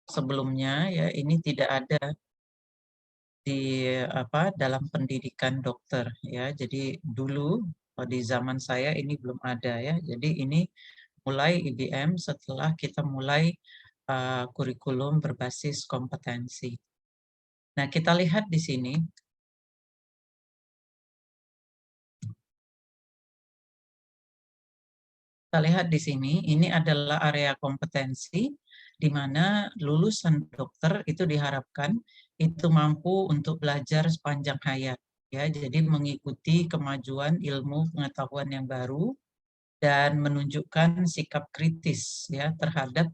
sebelumnya ya ini tidak ada di dalam pendidikan dokter ya. Jadi dulu di zaman saya ini belum ada ya. Jadi ini mulai IBM setelah kita mulai kurikulum berbasis kompetensi. Nah, kita lihat di sini. Kita lihat di sini, ini adalah area kompetensi di mana lulusan dokter itu diharapkan itu mampu untuk belajar sepanjang hayat ya. Jadi mengikuti kemajuan ilmu pengetahuan yang baru dan menunjukkan sikap kritis ya terhadap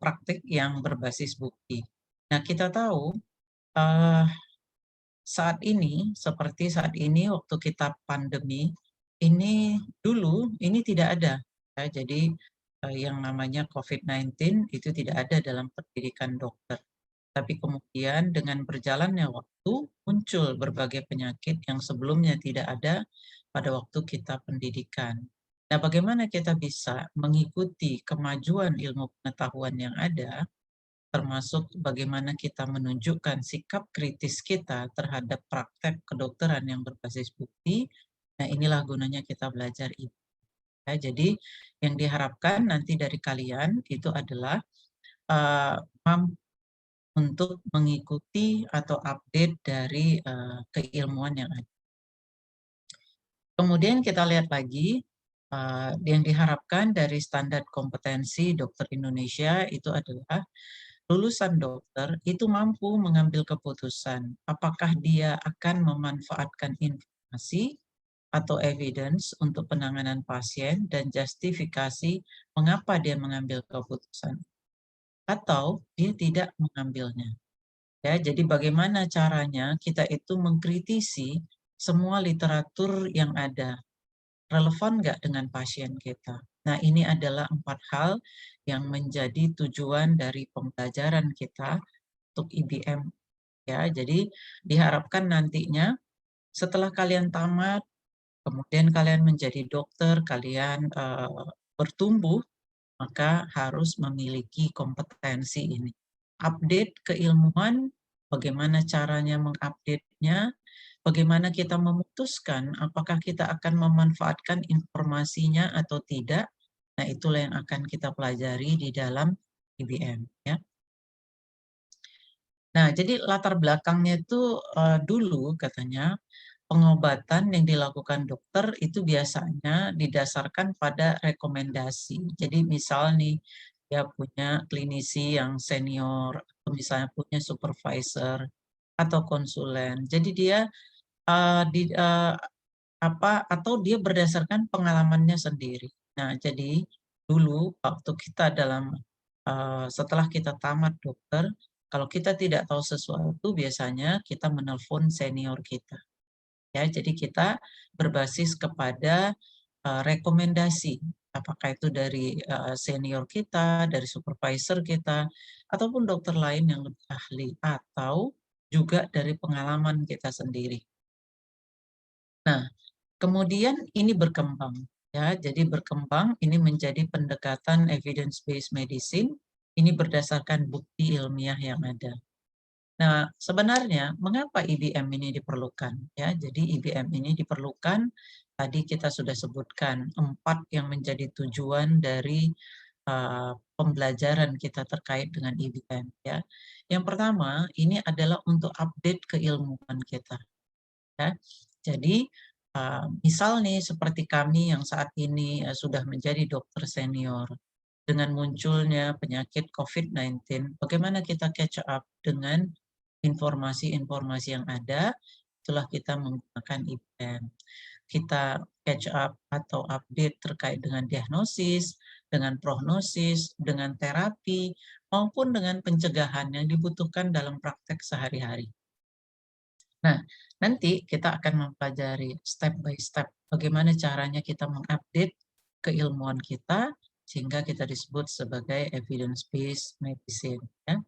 praktik yang berbasis bukti. Nah, kita tahu uh, saat ini, seperti saat ini waktu kita pandemi, ini dulu ini tidak ada. Ya, jadi yang namanya COVID-19 itu tidak ada dalam pendidikan dokter. Tapi kemudian dengan berjalannya waktu muncul berbagai penyakit yang sebelumnya tidak ada pada waktu kita pendidikan. Nah, bagaimana kita bisa mengikuti kemajuan ilmu pengetahuan yang ada termasuk bagaimana kita menunjukkan sikap kritis kita terhadap praktek kedokteran yang berbasis bukti. Nah, inilah gunanya kita belajar itu. Ya, jadi yang diharapkan nanti dari kalian itu adalah mampu untuk mengikuti atau update dari keilmuan yang ada. Kemudian kita lihat lagi yang diharapkan dari standar kompetensi dokter Indonesia itu adalah lulusan dokter itu mampu mengambil keputusan apakah dia akan memanfaatkan informasi atau evidence untuk penanganan pasien dan justifikasi mengapa dia mengambil keputusan atau dia tidak mengambilnya. Ya, jadi bagaimana caranya kita itu mengkritisi semua literatur yang ada, relevan nggak dengan pasien kita. Nah, ini adalah 4 hal yang menjadi tujuan dari pembelajaran kita untuk IBM ya. Jadi diharapkan nantinya setelah kalian tamat, kemudian kalian menjadi dokter, kalian bertumbuh, maka harus memiliki kompetensi ini. Update keilmuan, bagaimana caranya mengupdate-nya, bagaimana kita memutuskan apakah kita akan memanfaatkan informasinya atau tidak. Nah, itulah yang akan kita pelajari di dalam IBM ya. Nah, jadi latar belakangnya itu dulu katanya pengobatan yang dilakukan dokter itu biasanya didasarkan pada rekomendasi. Jadi misal nih dia punya klinisi yang senior atau misalnya punya supervisor atau konsulen. Jadi dia atau dia berdasarkan pengalamannya sendiri. Nah, jadi dulu waktu kita setelah kita tamat dokter, kalau kita tidak tahu sesuatu biasanya kita menelpon senior kita. Ya, jadi kita berbasis kepada rekomendasi, apakah itu dari senior kita, dari supervisor kita, ataupun dokter lain yang lebih ahli, atau juga dari pengalaman kita sendiri. Nah, kemudian ini berkembang, ya. Jadi berkembang ini menjadi pendekatan evidence-based medicine. Ini berdasarkan bukti ilmiah yang ada. Nah, sebenarnya mengapa IBM ini diperlukan? Ya, jadi IBM ini diperlukan. Tadi kita sudah sebutkan 4 yang menjadi tujuan dari pembelajaran kita terkait dengan IBM. Ya, yang pertama ini adalah untuk update keilmuan kita. Ya, jadi misal nih seperti kami yang saat ini sudah menjadi dokter senior, dengan munculnya penyakit COVID-19, bagaimana kita catch up dengan informasi-informasi yang ada, itulah kita menggunakan IBM. Kita catch up atau update terkait dengan diagnosis, dengan prognosis, dengan terapi, maupun dengan pencegahan yang dibutuhkan dalam praktek sehari-hari. Nah, nanti kita akan mempelajari step by step bagaimana caranya kita mengupdate keilmuan kita sehingga kita disebut sebagai evidence-based medicine. Ya.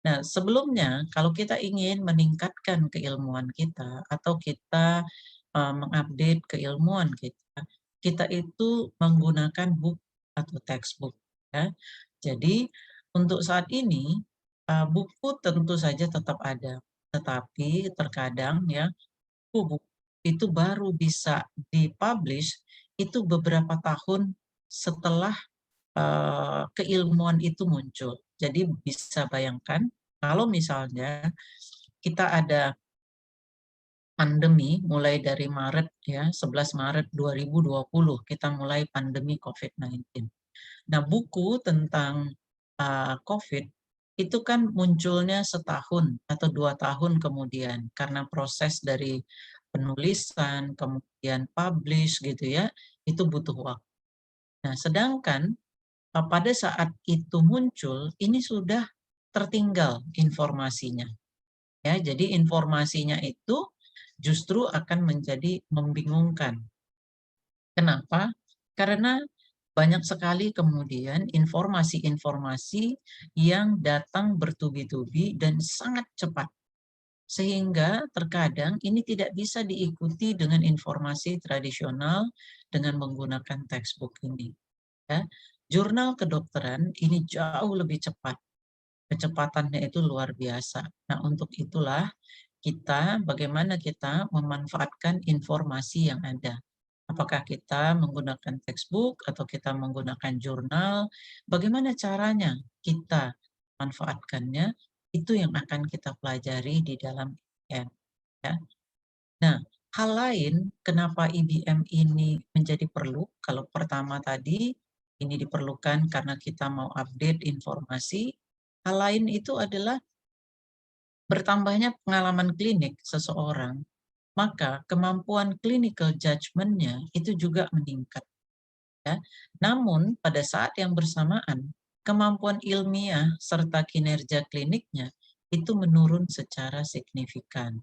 Nah, sebelumnya kalau kita ingin meningkatkan keilmuan kita atau kita mengupdate keilmuan kita, kita itu menggunakan buku atau textbook. Ya. Jadi Untuk saat ini, buku tentu saja tetap ada, tetapi terkadang ya, buku itu baru bisa di-publish itu beberapa tahun setelah keilmuan itu muncul. Jadi bisa bayangkan kalau misalnya kita ada pandemi mulai dari Maret ya, 11 Maret 2020 kita mulai pandemi COVID-19. Nah, buku tentang COVID itu kan munculnya setahun atau 2 tahun kemudian karena proses dari penulisan, kemudian publish gitu ya, itu butuh waktu. Nah, sedangkan pada saat itu muncul, ini sudah tertinggal informasinya. Ya, jadi informasinya itu justru akan menjadi membingungkan. Kenapa? Karena banyak sekali kemudian informasi-informasi yang datang bertubi-tubi dan sangat cepat. Sehingga terkadang ini tidak bisa diikuti dengan informasi tradisional dengan menggunakan textbook ini. Ya. Jurnal kedokteran ini jauh lebih cepat. Kecepatannya itu luar biasa. Nah, untuk itulah bagaimana kita memanfaatkan informasi yang ada. Apakah kita menggunakan textbook atau kita menggunakan jurnal, bagaimana caranya kita manfaatkannya, itu yang akan kita pelajari di dalam IBM. Ya. Nah, hal lain kenapa IBM ini menjadi perlu, kalau pertama tadi ini diperlukan karena kita mau update informasi, hal lain itu adalah bertambahnya pengalaman klinik seseorang, maka kemampuan clinical judgment-nya itu juga meningkat. Ya. Namun pada saat yang bersamaan, kemampuan ilmiah serta kinerja kliniknya itu menurun secara signifikan.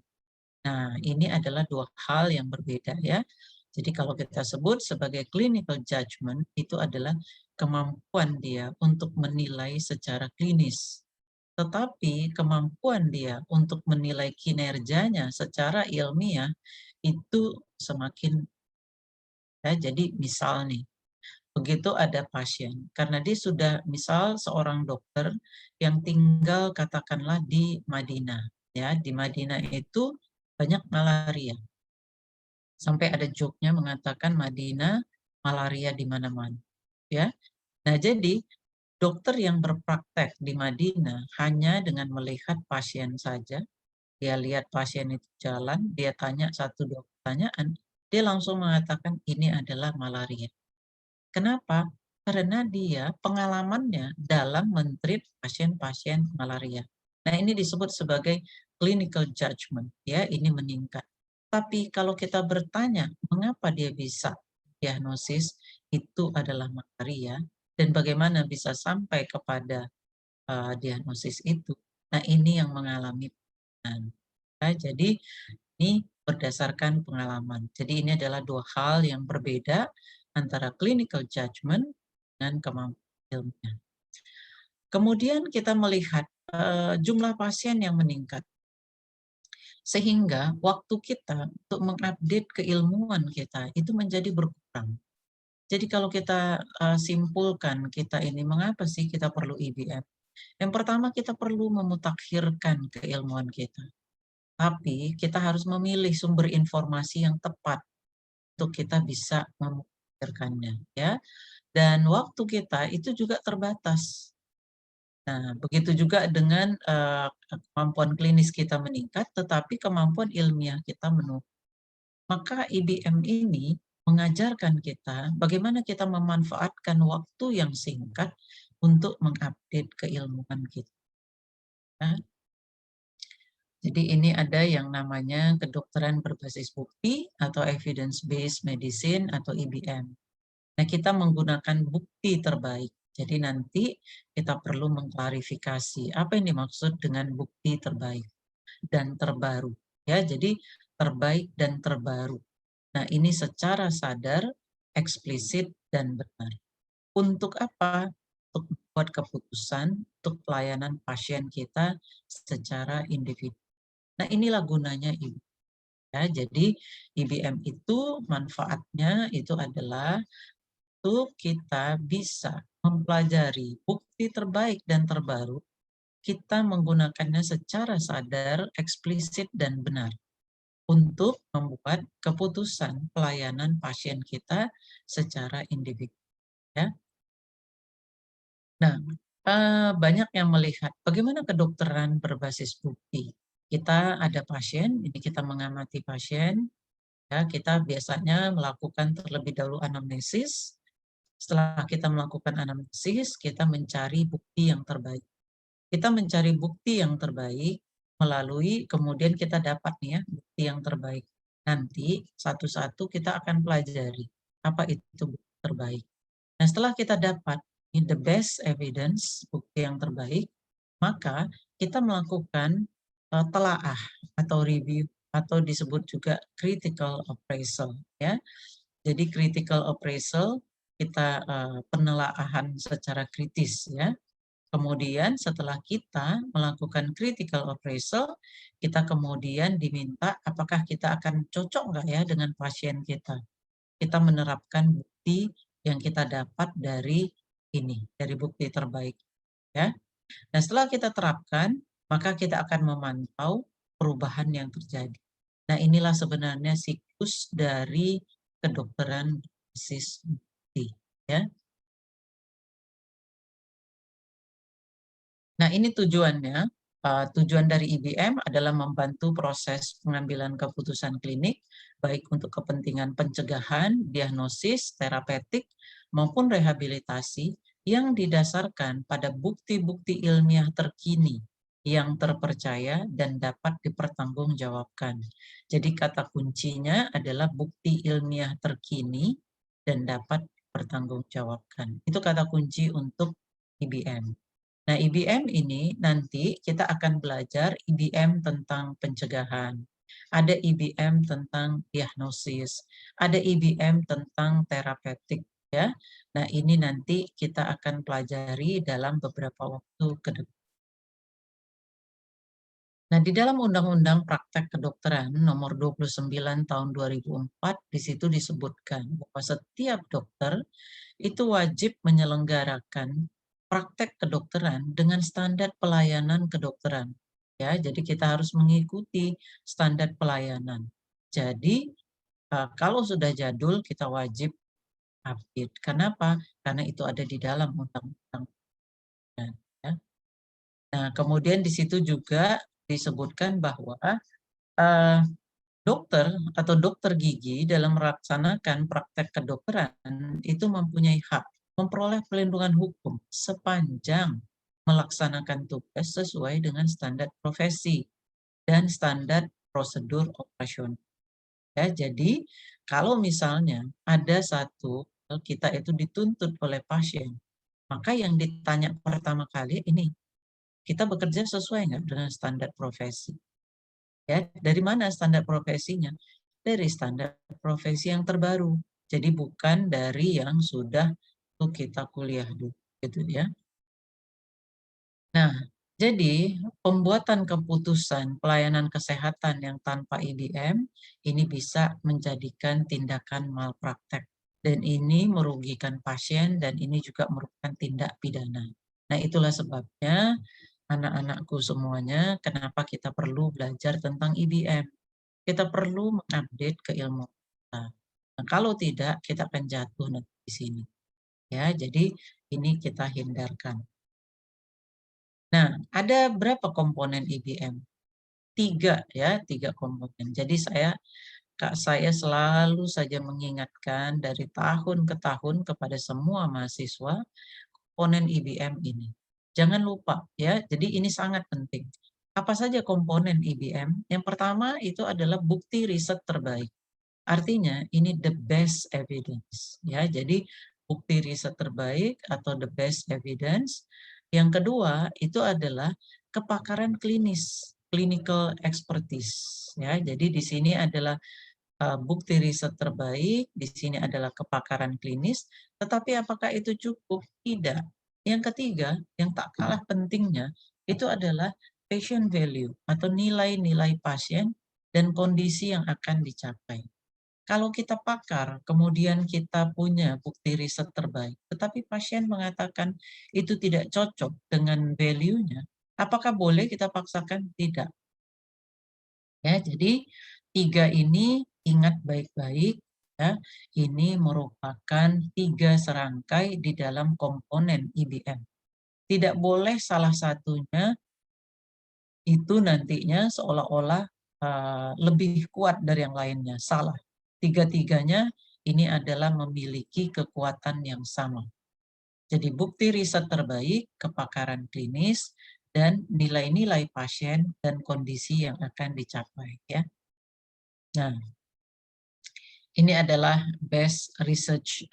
Nah, ini adalah dua hal yang berbeda ya. Jadi kalau kita sebut sebagai clinical judgment, itu adalah kemampuan dia untuk menilai secara klinis. Tetapi kemampuan dia untuk menilai kinerjanya secara ilmiah itu semakin, ya, jadi misal nih, begitu ada pasien, karena dia sudah misal seorang dokter yang tinggal katakanlah di Madinah, ya, di Madinah itu banyak malaria. Sampai ada joke-nya mengatakan Madinah malaria di mana-mana, ya. Nah, jadi dokter yang berpraktek di Madinah hanya dengan melihat pasien saja, dia lihat pasien itu jalan, dia tanya satu dua pertanyaan, dia langsung mengatakan ini adalah malaria. Kenapa? Karena dia pengalamannya dalam men-treat pasien-pasien malaria. Nah, ini disebut sebagai clinical judgment, ya, ini meningkat. Tapi kalau kita bertanya, mengapa dia bisa diagnosis itu adalah malaria dan bagaimana bisa sampai kepada diagnosis itu. Nah, ini yang mengalami penurunan. Ya, jadi ini berdasarkan pengalaman. Jadi ini adalah dua hal yang berbeda antara clinical judgment dan kemampuan ilmiah. Kemudian kita melihat jumlah pasien yang meningkat. Sehingga waktu kita untuk mengupdate keilmuan kita itu menjadi berkurang. Jadi kalau kita simpulkan kita ini mengapa sih kita perlu IBM? Yang pertama kita perlu memutakhirkan keilmuan kita. Tapi kita harus memilih sumber informasi yang tepat untuk kita bisa memutakhirkannya, ya. Dan waktu kita itu juga terbatas. Nah, begitu juga dengan kemampuan klinis kita meningkat, tetapi kemampuan ilmiah kita menurun. Maka IBM ini mengajarkan kita bagaimana kita memanfaatkan waktu yang singkat untuk mengupdate keilmuan kita. Nah, jadi ini ada yang namanya kedokteran berbasis bukti atau evidence-based medicine atau IBM. Nah, kita menggunakan bukti terbaik. Jadi nanti kita perlu mengklarifikasi apa yang dimaksud dengan bukti terbaik dan terbaru. Ya, jadi terbaik dan terbaru. Nah, ini secara sadar, eksplisit, dan benar. Untuk apa? Untuk membuat keputusan untuk pelayanan pasien kita secara individu. Nah, inilah gunanya IBM. Ya, jadi IBM itu manfaatnya itu adalah untuk kita bisa mempelajari bukti terbaik dan terbaru, kita menggunakannya secara sadar, eksplisit, dan benar untuk membuat keputusan pelayanan pasien kita secara individu. Ya. Nah, banyak yang melihat bagaimana kedokteran berbasis bukti. Kita ada pasien, ini kita mengamati pasien, ya, kita biasanya melakukan terlebih dahulu anamnesis. Setelah kita melakukan anamnesis, kita mencari bukti yang terbaik. Kita mencari bukti yang terbaik melalui kemudian kita dapat nih ya bukti yang terbaik. Nanti satu-satu kita akan pelajari apa itu bukti terbaik. Nah, setelah kita dapat the best evidence, bukti yang terbaik, maka kita melakukan telaah atau review atau disebut juga critical appraisal ya. Jadi critical appraisal kita penelaahan secara kritis ya. Kemudian setelah kita melakukan critical appraisal, kita kemudian diminta apakah kita akan cocok nggak ya dengan pasien kita. Kita menerapkan bukti yang kita dapat dari ini, dari bukti terbaik. Ya. Nah, setelah kita terapkan, maka kita akan memantau perubahan yang terjadi. Nah, inilah sebenarnya siklus dari kedokteran berbasis bukti. Ya. Nah, ini tujuannya. Tujuan dari IBM adalah membantu proses pengambilan keputusan klinik, baik untuk kepentingan pencegahan, diagnosis, terapeutik, maupun rehabilitasi yang didasarkan pada bukti-bukti ilmiah terkini yang terpercaya dan dapat dipertanggungjawabkan. Jadi kata kuncinya adalah bukti ilmiah terkini dan dapat dipertanggungjawabkan. Itu kata kunci untuk IBM. Nah, IBM ini nanti kita akan belajar IBM tentang pencegahan, ada IBM tentang diagnosis, ada IBM tentang terapeutik ya. Nah, ini nanti kita akan pelajari dalam beberapa waktu ke depan. Nah, di dalam Undang-Undang Praktek Kedokteran Nomor 29 Tahun 2004, di situ disebutkan bahwa setiap dokter itu wajib menyelenggarakan praktek kedokteran dengan standar pelayanan kedokteran. Ya, jadi kita harus mengikuti standar pelayanan. Jadi kalau sudah jadul kita wajib update. Kenapa? Karena itu ada di dalam undang-undang. Ya. Nah, kemudian di situ juga disebutkan bahwa uh, dokter atau dokter gigi dalam melaksanakan praktek kedokteran itu mempunyai hak memperoleh perlindungan hukum sepanjang melaksanakan tugas sesuai dengan standar profesi dan standar prosedur operasional. Ya, jadi kalau misalnya ada satu kita itu dituntut oleh pasien, maka yang ditanya pertama kali ini, kita bekerja sesuai nggak dengan standar profesi? Ya, dari mana standar profesinya? Dari standar profesi yang terbaru. Jadi bukan dari yang sudah tuh kita kuliah dulu, gitu ya. Nah, jadi pembuatan keputusan pelayanan kesehatan yang tanpa IBM ini bisa menjadikan tindakan malpraktek dan ini merugikan pasien dan ini juga merupakan tindak pidana. Nah, itulah sebabnya anak-anakku semuanya kenapa kita perlu belajar tentang IBM. Kita perlu mengupdate keilmuan kita. Nah, kalau tidak, kita akan jatuh nanti di sini. Ya, jadi ini kita hindarkan. Nah, ada berapa komponen IBM? Tiga ya, tiga komponen. Jadi saya selalu saja mengingatkan dari tahun ke tahun kepada semua mahasiswa komponen IBM ini. Jangan lupa ya, jadi ini sangat penting. Apa saja komponen IBM? Yang pertama itu adalah bukti riset terbaik. Artinya ini the best evidence ya. Jadi bukti riset terbaik atau the best evidence. Yang kedua itu adalah kepakaran klinis, clinical expertise ya. Jadi di sini adalah bukti riset terbaik, di sini adalah kepakaran klinis, tetapi apakah itu cukup? Tidak. Yang ketiga, yang tak kalah pentingnya, itu adalah patient value atau nilai-nilai pasien dan kondisi yang akan dicapai. Kalau kita pakar, kemudian kita punya bukti riset terbaik, tetapi pasien mengatakan itu tidak cocok dengan value-nya, apakah boleh kita paksakan? Tidak. Ya, jadi 3 ini ingat baik-baik ya, ini merupakan 3 serangkai di dalam komponen IBM. Tidak boleh salah satunya itu nantinya seolah-olah lebih kuat dari yang lainnya, salah. Tiga-tiganya ini adalah memiliki kekuatan yang sama. Jadi bukti riset terbaik, kepakaran klinis, dan nilai-nilai pasien dan kondisi yang akan dicapai. Ya. Nah, ini adalah best research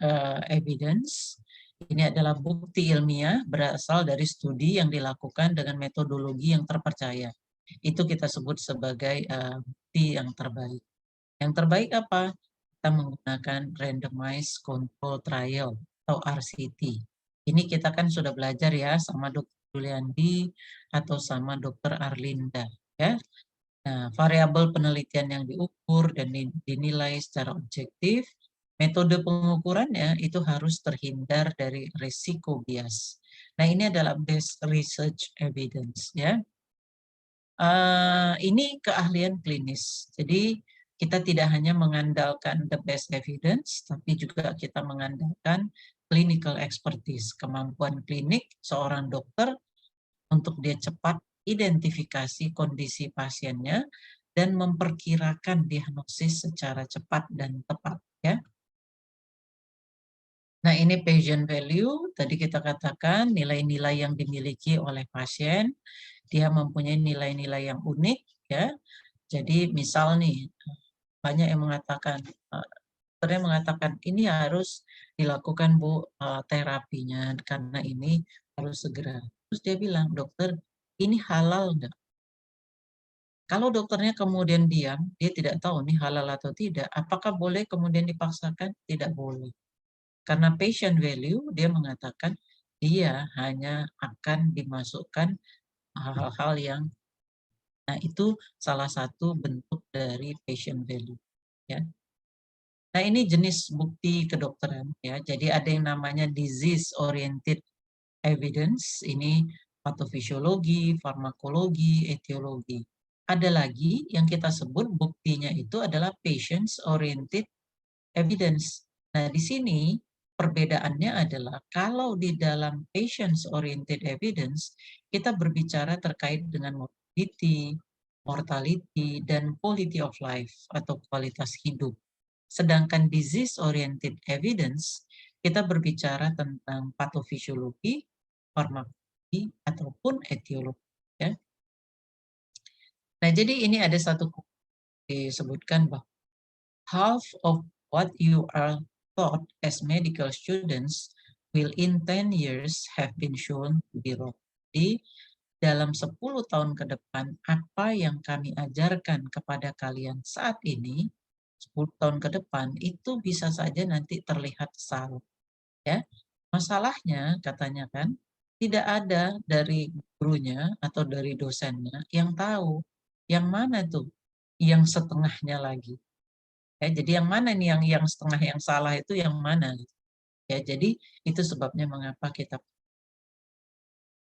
evidence. Ini adalah bukti ilmiah berasal dari studi yang dilakukan dengan metodologi yang terpercaya. Itu kita sebut sebagai bukti yang terbaik. Yang terbaik apa? Kita menggunakan randomized control trial atau RCT. Ini kita kan sudah belajar ya sama Dr. Juliandi atau sama Dr. Arlinda. Ya. Nah, variabel penelitian yang diukur dan dinilai secara objektif, metode pengukurannya itu harus terhindar dari risiko bias. Nah, ini adalah best research evidence ya. Ini keahlian klinis. Jadi kita tidak hanya mengandalkan the best evidence, tapi juga kita mengandalkan clinical expertise, kemampuan klinik seorang dokter untuk dia cepat identifikasi kondisi pasiennya dan memperkirakan diagnosis secara cepat dan tepat ya. Nah, ini patient value, tadi kita katakan nilai-nilai yang dimiliki oleh pasien, dia mempunyai nilai-nilai yang unik ya. Jadi misal nih banyak yang mengatakan dokternya mengatakan ini harus dilakukan Bu terapinya karena ini harus segera. Terus dia bilang, "Dokter, ini halal enggak?" Kalau dokternya kemudian diam, dia tidak tahu ini halal atau tidak, apakah boleh kemudian dipaksakan? Tidak boleh. Karena patient value, dia mengatakan dia hanya akan dimasukkan hal-hal yang, nah itu salah satu bentuk dari patient value. Ya. Nah ini jenis bukti kedokteran. Ya. Jadi ada yang namanya disease oriented evidence, ini patofisiologi, farmakologi, etiologi. Ada lagi yang kita sebut buktinya itu adalah patients oriented evidence. Nah, di sini perbedaannya adalah kalau di dalam patients oriented evidence kita berbicara terkait dengan morbidity, mortality, dan quality of life atau kualitas hidup. Sedangkan disease oriented evidence kita berbicara tentang patofisiologi, farmakologi, ataupun etiologi. Ya. Nah, jadi ini ada satu disebutkan bahwa half of what you are taught as medical students will in 10 years have been shown to be wrong. Jadi, dalam 10 tahun ke depan, apa yang kami ajarkan kepada kalian saat ini, 10 tahun ke depan, itu bisa saja nanti terlihat salah. Ya. Masalahnya, katanya kan, tidak ada dari gurunya atau dari dosennya yang tahu yang mana tuh yang setengahnya lagi. Ya, jadi yang mana nih yang setengah yang salah itu yang mana? Ya, jadi itu sebabnya mengapa kita.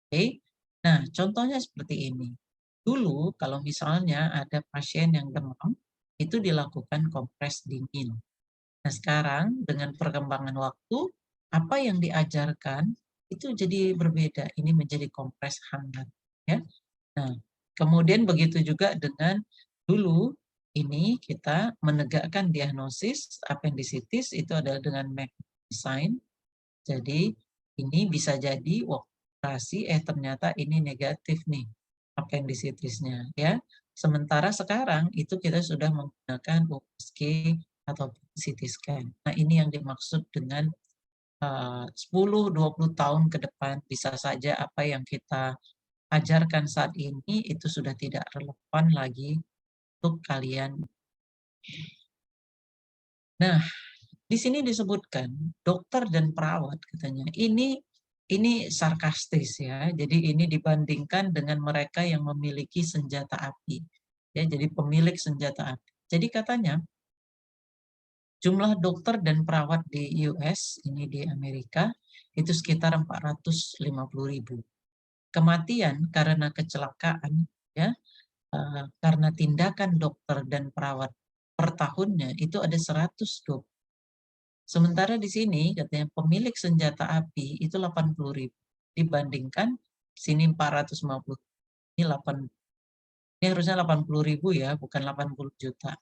Oke. Nah, contohnya seperti ini. Dulu kalau misalnya ada pasien yang demam, itu dilakukan kompres dingin. Nah, sekarang dengan perkembangan waktu, apa yang diajarkan itu jadi berbeda. Ini menjadi kompres hangat, ya. Nah, kemudian begitu juga dengan dulu ini kita menegakkan diagnosis apendisitis itu adalah dengan sign. Jadi ini bisa jadi operasi ternyata ini negatif nih apendisitisnya ya. Sementara sekarang itu kita sudah menggunakan USG atau CT scan. Nah, ini yang dimaksud dengan 10-20 tahun ke depan bisa saja apa yang kita ajarkan saat ini itu sudah tidak relevan lagi untuk kalian. Nah, di sini disebutkan dokter dan perawat katanya. Ini sarkastis ya. Jadi ini dibandingkan dengan mereka yang memiliki senjata api. Ya, jadi pemilik senjata api. Jadi katanya Jumlah dokter dan perawat di US, ini di Amerika, itu sekitar 450.000. Kematian karena kecelakaan, ya, karena tindakan dokter dan perawat per tahunnya itu ada 120. Sementara di sini katanya pemilik senjata api itu 80.000. Dibandingkan sini 450. Ini 8, ini harusnya 80.000 ya, bukan 80 juta.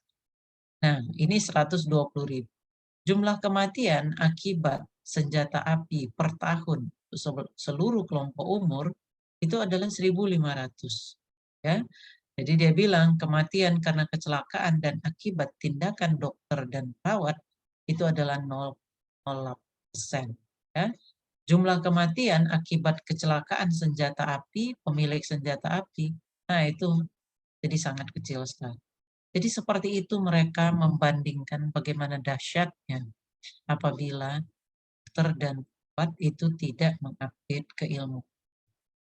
Nah, ini 120.000. Jumlah kematian akibat senjata api per tahun seluruh kelompok umur itu adalah 1.500. Ya. Jadi dia bilang kematian karena kecelakaan dan akibat tindakan dokter dan perawat itu adalah 0,0%. Ya. Jumlah kematian akibat kecelakaan senjata api, pemilik senjata api, nah itu jadi sangat kecil sekali. Jadi seperti itu mereka membandingkan bagaimana dahsyatnya apabila dokter dan perawat itu tidak mengupdate keilmuan.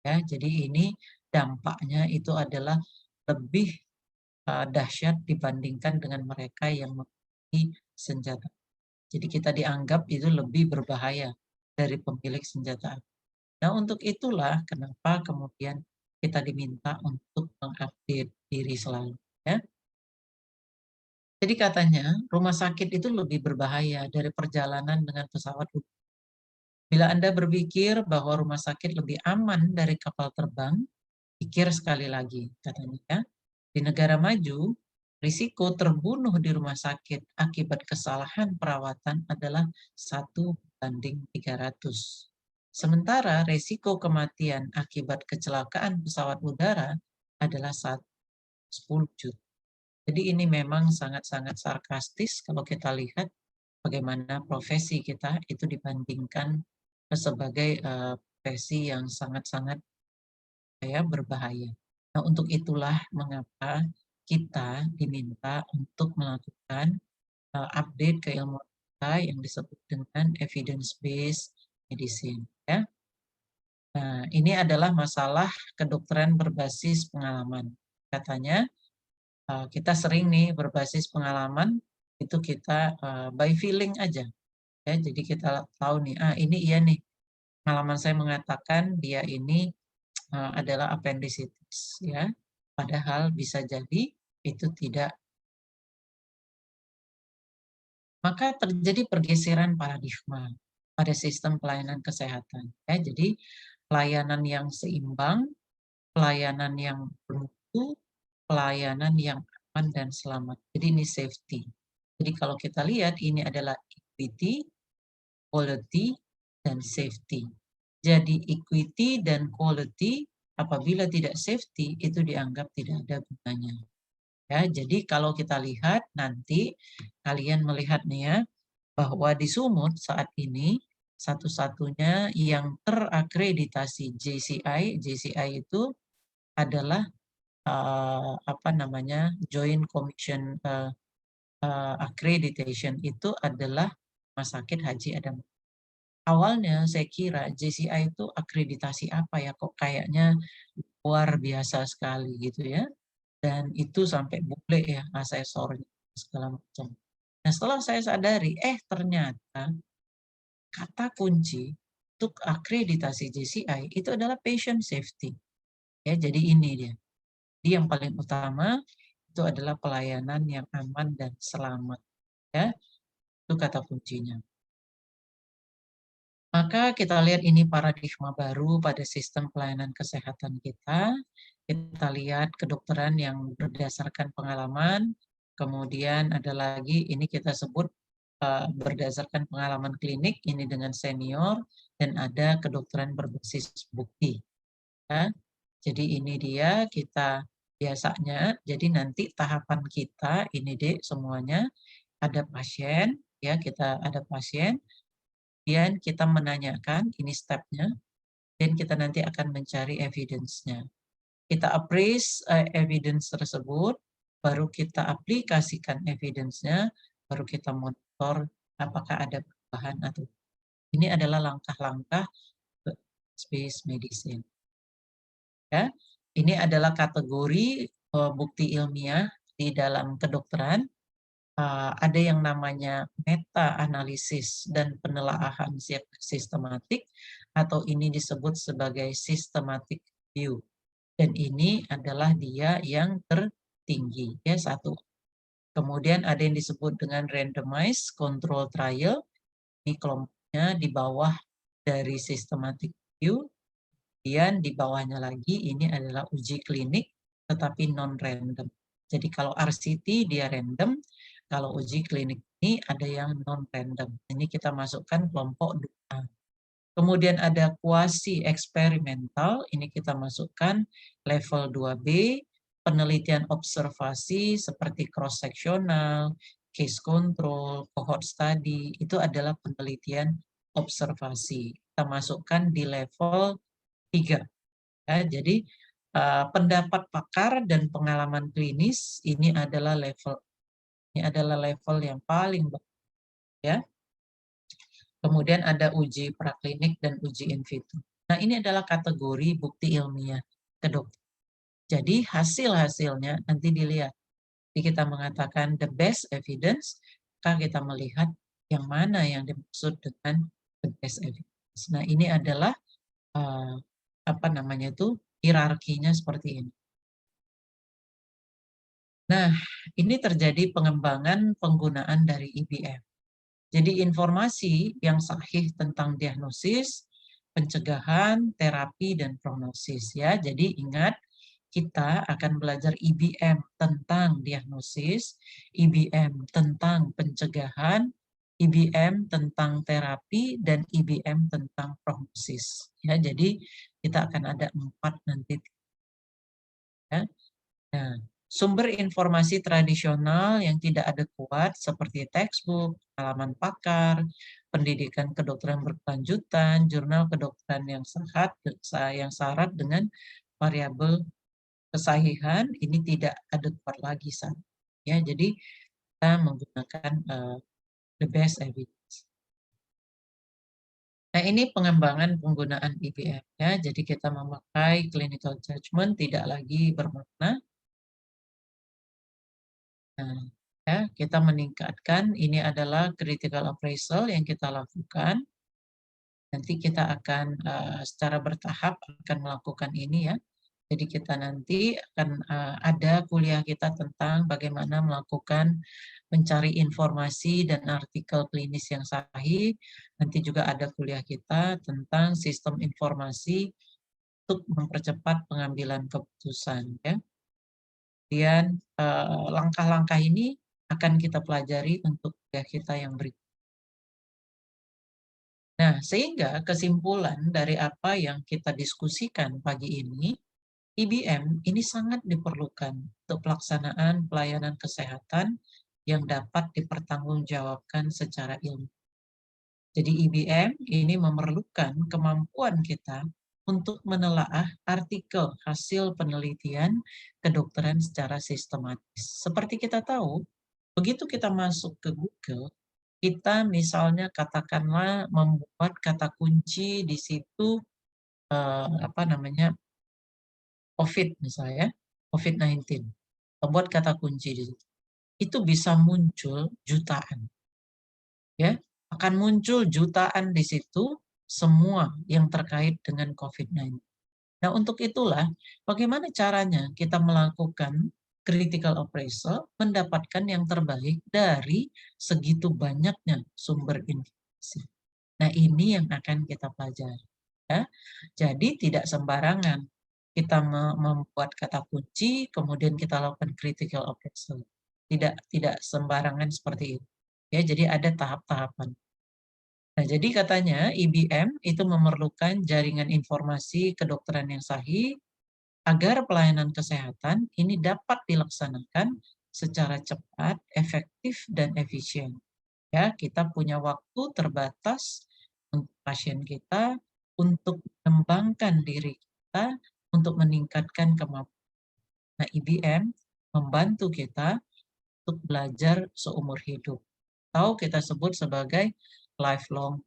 Ya, jadi ini dampaknya itu adalah lebih dahsyat dibandingkan dengan mereka yang memiliki senjata. Jadi kita dianggap itu lebih berbahaya dari pemilik senjata api. Nah, untuk itulah kenapa kemudian kita diminta untuk mengupdate diri selalu. Ya. Jadi katanya rumah sakit itu lebih berbahaya dari perjalanan dengan pesawat udara. Bila Anda berpikir bahwa rumah sakit lebih aman dari kapal terbang, pikir sekali lagi, katanya ya. Di negara maju, risiko terbunuh di rumah sakit akibat kesalahan perawatan adalah 1:300. Sementara risiko kematian akibat kecelakaan pesawat udara adalah 10 juta. Jadi ini memang sangat-sangat sarkastis kalau kita lihat bagaimana profesi kita itu dibandingkan sebagai profesi yang sangat-sangat berbahaya. Nah, untuk itulah mengapa kita diminta untuk melakukan update keilmuan kita yang disebut dengan evidence based medicine, ya. Nah, ini adalah masalah kedokteran berbasis pengalaman. Katanya kita sering nih berbasis pengalaman itu kita by feeling aja, ya. Jadi kita tahu nih, ini iya nih, pengalaman saya mengatakan dia ini adalah appendicitis, ya. Padahal bisa jadi itu tidak. Maka terjadi pergeseran paradigma pada sistem pelayanan kesehatan. Ya, jadi pelayanan yang seimbang, pelayanan yang bermutu, pelayanan yang aman dan selamat. Jadi ini safety. Jadi kalau kita lihat ini adalah equity, quality, dan safety. Jadi equity dan quality apabila tidak safety itu dianggap tidak ada gunanya. Ya, jadi kalau kita lihat nanti kalian melihat nih ya bahwa di Sumut saat ini satu-satunya yang terakreditasi JCI, JCI itu adalah apa namanya Joint Commission Accreditation itu adalah Rumah Sakit Haji Adam. Awalnya saya kira JCI itu akreditasi apa ya, kok kayaknya luar biasa sekali gitu ya. Dan itu sampai bule ya asesornya segala macam. Nah, setelah saya sadari, ternyata kata kunci untuk akreditasi JCI itu adalah patient safety. Ya, jadi ini dia. Jadi yang paling utama itu adalah pelayanan yang aman dan selamat. Ya, itu kata kuncinya. Maka kita lihat ini paradigma baru pada sistem pelayanan kesehatan kita. Kita lihat kedokteran yang berdasarkan pengalaman, kemudian ada lagi ini kita sebut berdasarkan pengalaman klinik, ini dengan senior, dan ada kedokteran berbasis bukti. Ya. Jadi ini dia kita biasanya, jadi nanti tahapan kita ini deh semuanya ada pasien, ya kita ada pasien, kemudian kita menanyakan, ini stepnya, dan kita nanti akan mencari evidence-nya. Kita appraise evidence tersebut, baru kita aplikasikan evidence-nya, baru kita monitor apakah ada perubahan atau tidak. Ini adalah langkah-langkah space medicine. Ya, ini adalah kategori bukti ilmiah di dalam kedokteran. ada yang namanya meta-analisis dan penelaahan sistematik, atau ini disebut sebagai systematic view. Dan ini adalah dia yang tertinggi, ya, satu. Kemudian ada yang disebut dengan randomized control trial, ini kelompoknya di bawah dari systematic view. Kemudian di bawahnya lagi ini adalah uji klinik tetapi non-random. Jadi kalau RCT dia random, kalau uji klinik ini ada yang non-random. Ini kita masukkan kelompok 2. Kemudian ada kuasi eksperimental, ini kita masukkan level 2B, penelitian observasi seperti cross-sectional, case control, cohort study, itu adalah penelitian observasi. Kita masukkan di level 3. Ya, jadi pendapat pakar dan pengalaman klinis ini adalah level yang paling bagus, ya. Kemudian ada uji praklinik dan uji in vitro. Nah, ini adalah kategori bukti ilmiah ke dokter. Jadi hasil-hasilnya nanti dilihat. Jadi kita mengatakan the best evidence, maka kita melihat yang mana yang dimaksud dengan the best evidence. Nah, ini adalah hierarkinya seperti ini. Nah, ini terjadi pengembangan penggunaan dari IBM. Jadi informasi yang sahih tentang diagnosis, pencegahan, terapi, dan prognosis, ya. Jadi ingat, kita akan belajar IBM tentang diagnosis, IBM tentang pencegahan, IBM tentang terapi, dan IBM tentang prognosis. Ya, jadi kita akan ada 4 nanti. Ya. Nah, sumber informasi tradisional yang tidak adekuat seperti textbook, halaman pakar, pendidikan kedokteran berkelanjutan, jurnal kedokteran yang syarat dengan variabel kesahihan ini tidak adekuat lagi saat. Ya, jadi kita menggunakan the best evidence. Nah, ini pengembangan penggunaan IBM, ya. Jadi kita memakai clinical judgment tidak lagi bermakna. Nah, ya, kita meningkatkan, ini adalah critical appraisal yang kita lakukan. Nanti kita akan secara bertahap akan melakukan ini, ya. Jadi kita nanti akan ada kuliah kita tentang bagaimana melakukan mencari informasi dan artikel klinis yang sahih. Nanti juga ada kuliah kita tentang sistem informasi untuk mempercepat pengambilan keputusan, ya. Kemudian langkah-langkah ini akan kita pelajari untuk kuliah kita yang berikut. Nah, sehingga kesimpulan dari apa yang kita diskusikan pagi ini, IBM ini sangat diperlukan untuk pelaksanaan pelayanan kesehatan yang dapat dipertanggungjawabkan secara ilmiah. Jadi IBM ini memerlukan kemampuan kita untuk menelaah artikel hasil penelitian kedokteran secara sistematis. Seperti kita tahu, begitu kita masuk ke Google, kita misalnya katakanlah membuat kata kunci di situ COVID misalnya, COVID-19. Membuat kata kunci di situ. Itu bisa muncul jutaan. Ya, akan muncul jutaan di situ semua yang terkait dengan COVID-19. Nah, untuk itulah bagaimana caranya kita melakukan critical appraisal, mendapatkan yang terbaik dari segitu banyaknya sumber informasi. Nah, ini yang akan kita pelajari. Ya. Jadi tidak sembarangan kita membuat kata kunci, kemudian kita lakukan critical appraisal. Tidak sembarangan seperti itu. Ya, jadi ada tahap-tahapan. Nah, jadi katanya IBM itu memerlukan jaringan informasi kedokteran yang sahih agar pelayanan kesehatan ini dapat dilaksanakan secara cepat, efektif, dan efisien. Ya, kita punya waktu terbatas untuk pasien kita, untuk mengembangkan diri kita, untuk meningkatkan kemampuan. Nah, IBM membantu kita untuk belajar seumur hidup. Atau kita sebut sebagai lifelong.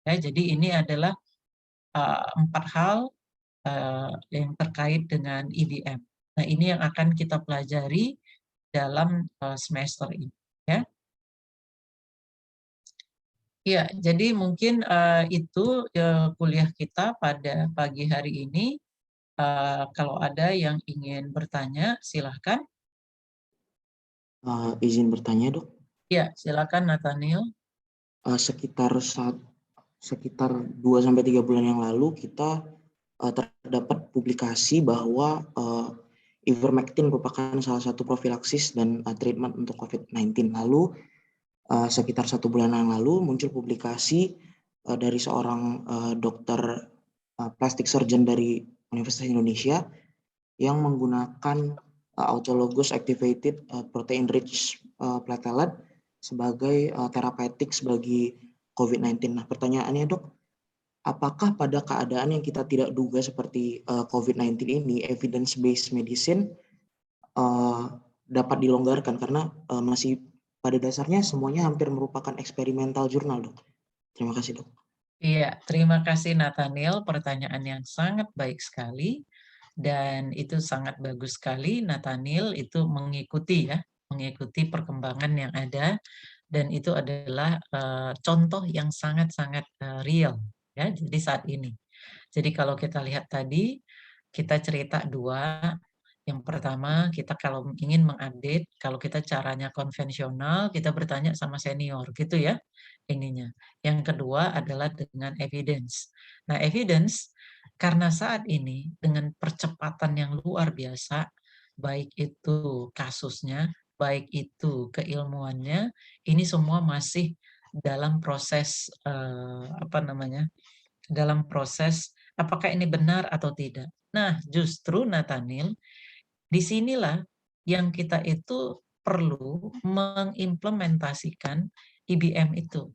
Ya, jadi ini adalah 4 hal yang terkait dengan IBM. Nah, ini yang akan kita pelajari dalam semester ini. Ya. Ya, jadi mungkin itu kuliah kita pada pagi hari ini. Kalau ada yang ingin bertanya, silahkan. Izin bertanya, Dok. Ya, silakan Nathaniel. Sekitar 2-3 bulan yang lalu kita terdapat publikasi bahwa ivermectin merupakan salah satu profilaksis dan treatment untuk COVID-19. Lalu sekitar 1 bulan yang lalu muncul publikasi dari seorang dokter plastik surgeon dari Universitas Indonesia yang menggunakan autologous activated protein rich platelet sebagai terapeutik bagi COVID-19. Nah, pertanyaannya, Dok, apakah pada keadaan yang kita tidak duga seperti COVID-19 ini, evidence-based medicine dapat dilonggarkan? Karena masih pada dasarnya semuanya hampir merupakan eksperimental jurnal, Dok. Terima kasih, Dok. Iya, terima kasih Nathaniel, pertanyaan yang sangat baik sekali. Dan itu sangat bagus sekali, Nathaniel itu mengikuti perkembangan yang ada, dan itu adalah contoh yang sangat-sangat real, ya. Jadi saat ini. Jadi kalau kita lihat tadi, kita cerita dua. Yang pertama, kita kalau ingin mengupdate, kalau kita caranya konvensional, kita bertanya sama senior, gitu ya, ininya. Yang kedua adalah dengan evidence. Nah, evidence, karena saat ini dengan percepatan yang luar biasa, baik itu kasusnya, baik itu keilmuannya, ini semua masih dalam proses dalam proses apakah ini benar atau tidak. Nah, justru Nathaniel, disinilah yang kita itu perlu mengimplementasikan IBM itu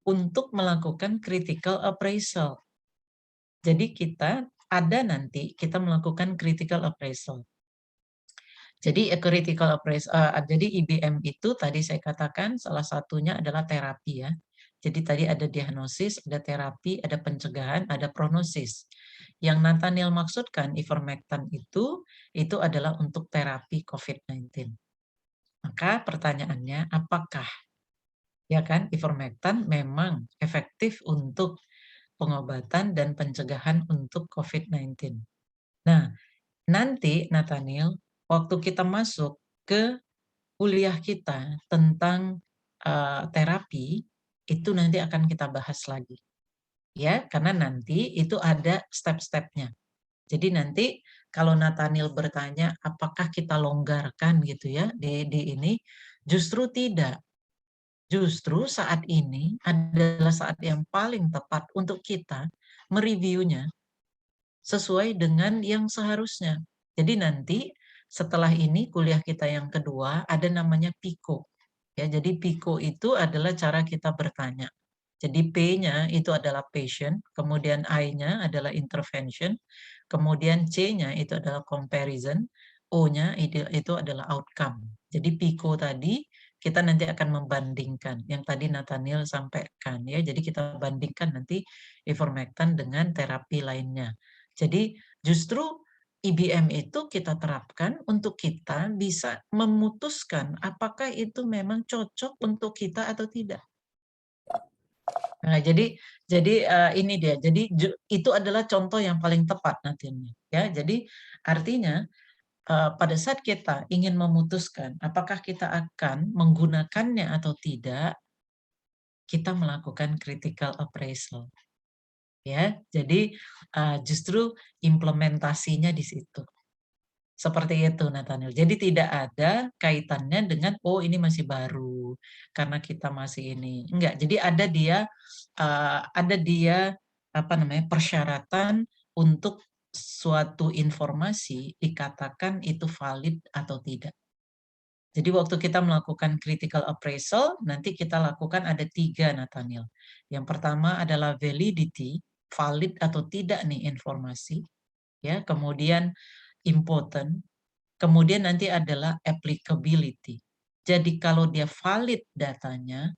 untuk melakukan critical appraisal. Jadi kita ada nanti kita melakukan critical appraisal. Jadi critical appraisal, jadi IBM itu tadi saya katakan salah satunya adalah terapi ya. Jadi tadi ada diagnosis, ada terapi, ada pencegahan, ada prognosis. Yang Nathaniel maksudkan ivermectin itu adalah untuk terapi COVID-19. Maka pertanyaannya, apakah ya kan ivermectin memang efektif untuk pengobatan dan pencegahan untuk COVID-19? Nah, nanti Nathaniel, waktu kita masuk ke kuliah kita tentang terapi, itu nanti akan kita bahas lagi. Ya, karena nanti itu ada step-stepnya. Jadi nanti kalau Nathaniel bertanya apakah kita longgarkan gitu ya di ini, justru tidak. Justru saat ini adalah saat yang paling tepat untuk kita mereviewnya sesuai dengan yang seharusnya. Jadi nanti setelah ini kuliah kita yang kedua ada namanya PICO. Ya, jadi PICO itu adalah cara kita bertanya. Jadi P-nya itu adalah patient, kemudian I-nya adalah intervention, kemudian C-nya itu adalah comparison, O-nya itu adalah outcome. Jadi PICO tadi kita nanti akan membandingkan yang tadi Nathaniel sampaikan ya. Jadi kita bandingkan nanti ivermectin dengan terapi lainnya. Jadi justru IBM itu kita terapkan untuk kita bisa memutuskan apakah itu memang cocok untuk kita atau tidak. Nah, jadi ini dia. Jadi itu adalah contoh yang paling tepat nantinya. Ya, jadi artinya pada saat kita ingin memutuskan apakah kita akan menggunakannya atau tidak, kita melakukan critical appraisal. Ya, jadi justru implementasinya di situ. Seperti itu Nathaniel. Jadi tidak ada kaitannya dengan oh ini masih baru karena kita masih ini. Enggak. Jadi ada dia apa namanya persyaratan untuk suatu informasi dikatakan itu valid atau tidak. Jadi waktu kita melakukan critical appraisal, nanti kita lakukan ada 3 Nathaniel. Yang pertama adalah validity, valid atau tidak nih informasi. Ya, kemudian important, kemudian nanti adalah applicability. Jadi kalau dia valid datanya,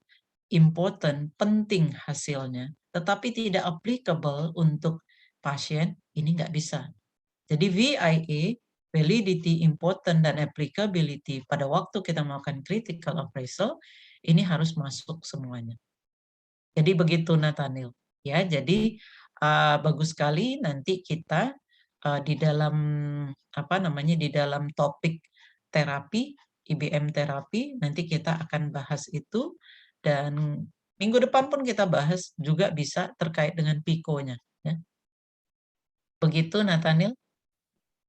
important, penting hasilnya, tetapi tidak applicable untuk pasien, ini nggak bisa. Jadi VIA validity, important, dan applicability pada waktu kita melakukan critical appraisal, ini harus masuk semuanya. Jadi begitu Nathaniel. Ya, jadi bagus sekali nanti kita di dalam di dalam topik terapi, IBM terapi, nanti kita akan bahas itu, dan minggu depan pun kita bahas juga bisa terkait dengan PICO-nya. Ya. Begitu Nathaniel?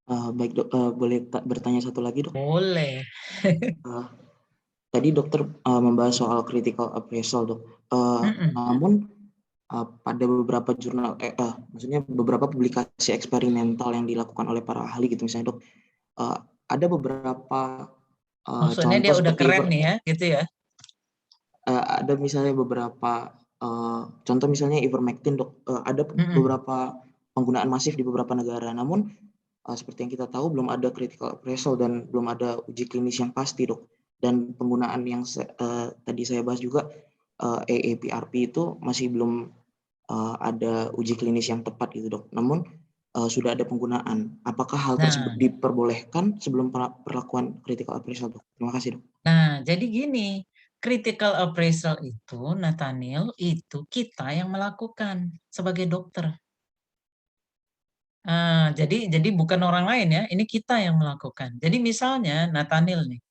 Baik dok, boleh bertanya satu lagi dok? Boleh. Tadi dokter membahas soal critical appraisal dok. Namun pada beberapa jurnal, maksudnya beberapa publikasi eksperimental yang dilakukan oleh para ahli gitu misalnya dok, ada beberapa Maksudnya contoh dia udah seperti keren nih ya, gitu ya? ada misalnya beberapa contoh misalnya ivermectin dok, ada beberapa penggunaan masif di beberapa negara. Namun seperti yang kita tahu belum ada critical appraisal dan belum ada uji klinis yang pasti dok. Dan penggunaan yang tadi saya bahas juga AAPRP itu masih belum ada uji klinis yang tepat gitu dok. Namun sudah ada penggunaan. Apakah hal tersebut diperbolehkan sebelum perlakuan critical appraisal dok? Terima kasih dok. Nah, jadi gini, critical appraisal itu, Nathaniel, itu kita yang melakukan sebagai dokter. Jadi bukan orang lain ya, ini kita yang melakukan. Jadi misalnya Nathaniel nih,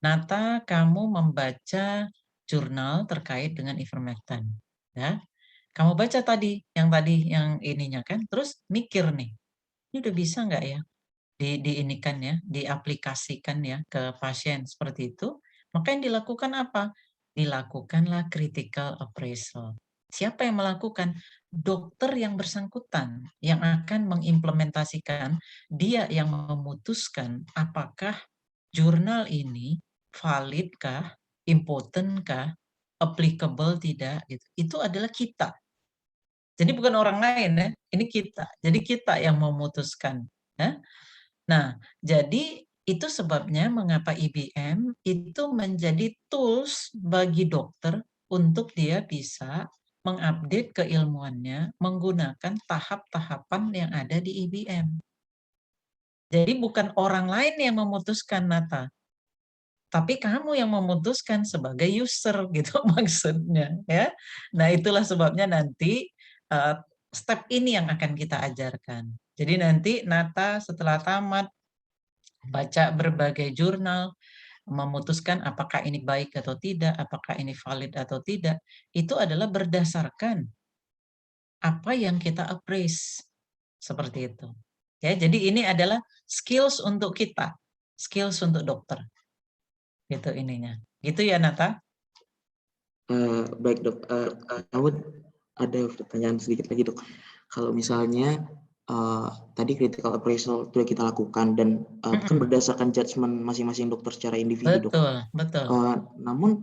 Nata, kamu membaca jurnal terkait dengan ivermectin, ya. Kamu baca tadi yang ininya kan, terus mikir nih, ini udah bisa nggak ya diinikan ya, diaplikasikan ya ke pasien seperti itu. Maka yang dilakukan apa? Dilakukanlah critical appraisal. Siapa yang melakukan? Dokter yang bersangkutan yang akan mengimplementasikan, dia yang memutuskan apakah jurnal ini validkah, importantkah, applicable tidak gitu. Itu adalah kita. Jadi bukan orang lain ya, ini kita. Jadi kita yang memutuskan ya. Nah, jadi itu sebabnya mengapa IBM itu menjadi tools bagi dokter untuk dia bisa mengupdate keilmuannya menggunakan tahap-tahapan yang ada di IBM. Jadi bukan orang lain yang memutuskan, Nata, tapi kamu yang memutuskan sebagai user gitu maksudnya ya. Nah, itulah sebabnya nanti step ini yang akan kita ajarkan. Jadi nanti Nata setelah tamat baca berbagai jurnal, memutuskan apakah ini baik atau tidak, apakah ini valid atau tidak, itu adalah berdasarkan apa yang kita appraise. Seperti itu. Ya, jadi ini adalah skills untuk kita, skills untuk dokter. Gitu ininya. Gitu ya, Nata? Baik dok, namun ada pertanyaan sedikit lagi dok. Kalau misalnya tadi critical appraisal sudah kita lakukan dan kan berdasarkan judgement masing-masing dokter secara individu dok. Betul. Namun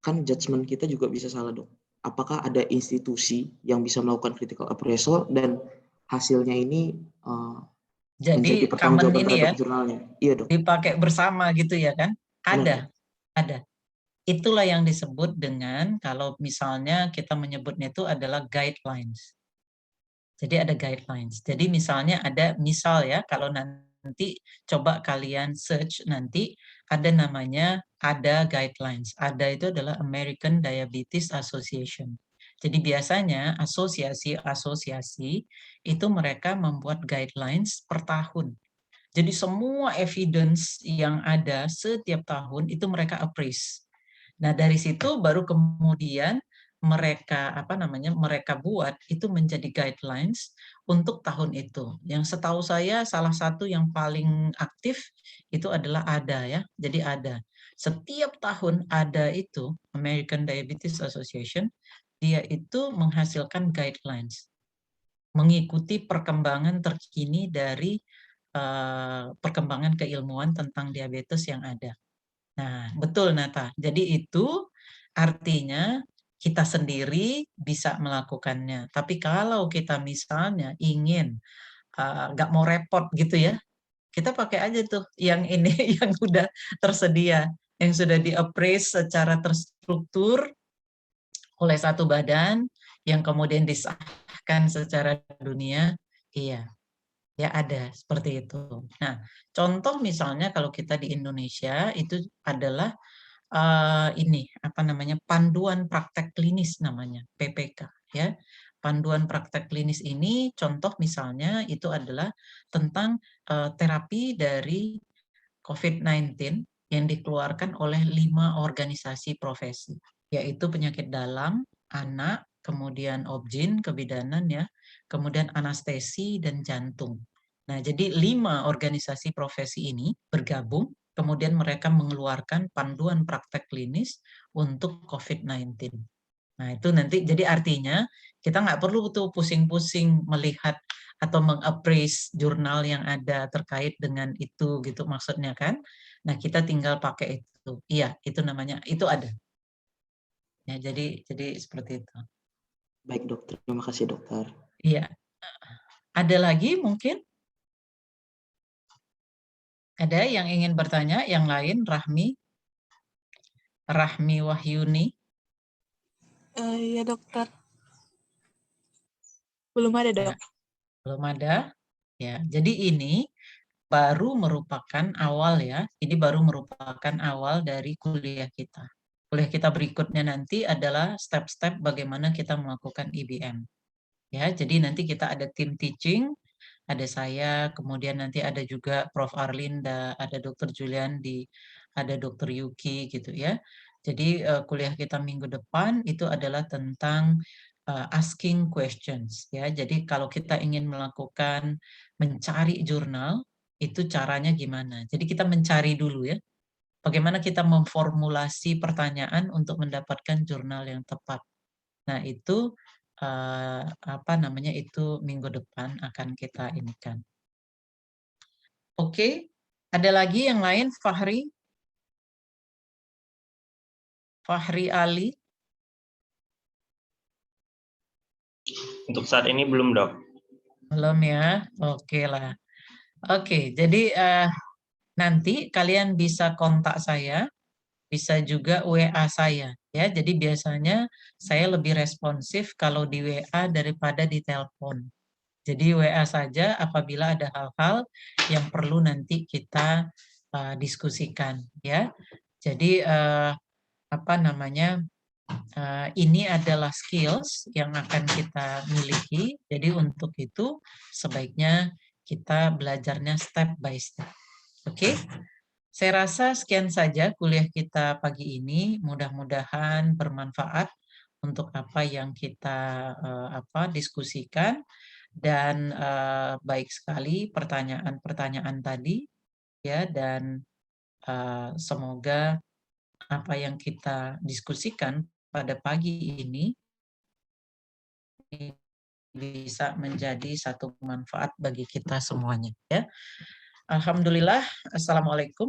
kan judgement kita juga bisa salah dok. Apakah ada institusi yang bisa melakukan critical appraisal dan hasilnya ini menjadi Jadi common pertanggungjawaban ini terhadap ya, jurnalnya? Iya dok. dipakai bersama gitu ya kan? Benar. Ada. Itulah yang disebut dengan, kalau misalnya kita menyebutnya itu adalah guidelines. Jadi ada guidelines. Jadi misalnya misal ya, kalau nanti coba kalian search nanti ada namanya ADA guidelines. ADA itu adalah American Diabetes Association. Jadi biasanya asosiasi-asosiasi itu mereka membuat guidelines per tahun. Jadi semua evidence yang ada setiap tahun itu mereka appraise. Nah, dari situ baru kemudian mereka buat itu menjadi guidelines untuk tahun itu. Yang setahu saya salah satu yang paling aktif itu adalah ADA ya. Jadi ADA. Setiap tahun ADA itu, American Diabetes Association, dia itu menghasilkan guidelines mengikuti perkembangan terkini dari perkembangan keilmuan tentang diabetes yang ada. Nah, betul Nata. Jadi itu artinya kita sendiri bisa melakukannya. Tapi kalau kita misalnya ingin nggak mau repot gitu ya, kita pakai aja tuh yang ini yang udah tersedia, yang sudah di-appraise secara terstruktur oleh satu badan, yang kemudian disahkan secara dunia. Iya. Ya ada, seperti itu. Nah, contoh misalnya kalau kita di Indonesia itu adalah ini apa namanya panduan praktek klinis namanya PPK ya. Panduan praktek klinis ini contoh misalnya itu adalah tentang terapi dari COVID-19 yang dikeluarkan oleh 5 organisasi profesi, yaitu penyakit dalam, anak, kemudian obgyn, kebidanan ya, kemudian anestesi dan jantung. Nah, jadi 5 organisasi profesi ini bergabung, kemudian mereka mengeluarkan panduan praktek klinis untuk COVID-19. Nah, itu nanti jadi artinya kita nggak perlu tuh pusing-pusing melihat atau mengappraise jurnal yang ada terkait dengan itu gitu maksudnya kan. Nah, kita tinggal pakai itu. Iya, itu namanya, itu ada. Ya, jadi seperti itu. Baik dokter, terima kasih dokter. Iya. Ada lagi mungkin? Ada yang ingin bertanya? Yang lain, Rahmi Wahyuni. Iya dokter. Belum ada Ya, dok. belum ada. Ya, jadi ini baru merupakan awal ya. Ini baru merupakan awal dari kuliah kita. Kuliah kita berikutnya nanti adalah step-step bagaimana kita melakukan IBM. Ya, jadi nanti kita ada tim teaching, ada saya, kemudian nanti ada juga Prof. Arlinda, ada Dr. Juliandi, ada Dr. Yuki gitu ya. Jadi kuliah kita minggu depan itu adalah tentang asking questions ya. Jadi kalau kita ingin melakukan mencari jurnal itu caranya gimana? Jadi kita mencari dulu ya. Bagaimana kita memformulasi pertanyaan untuk mendapatkan jurnal yang tepat. Nah, itu apa namanya itu minggu depan akan kita inikan. Oke, ada lagi yang lain? Fahri Ali? Untuk saat ini belum, Dok. Belum ya? Oke lah. Oke, jadi nanti kalian bisa kontak saya, bisa juga WA saya. Ya, jadi biasanya saya lebih responsif kalau di WA daripada di telepon. Jadi WA saja apabila ada hal-hal yang perlu nanti kita diskusikan ya. Jadi apa namanya ini adalah skills yang akan kita miliki. Jadi untuk itu sebaiknya kita belajarnya step by step. Oke? Saya rasa sekian saja kuliah kita pagi ini. Mudah-mudahan bermanfaat untuk apa yang kita diskusikan. Dan baik sekali pertanyaan-pertanyaan tadi ya, dan semoga apa yang kita diskusikan pada pagi ini bisa menjadi satu manfaat bagi kita semuanya ya. Alhamdulillah. Assalamualaikum.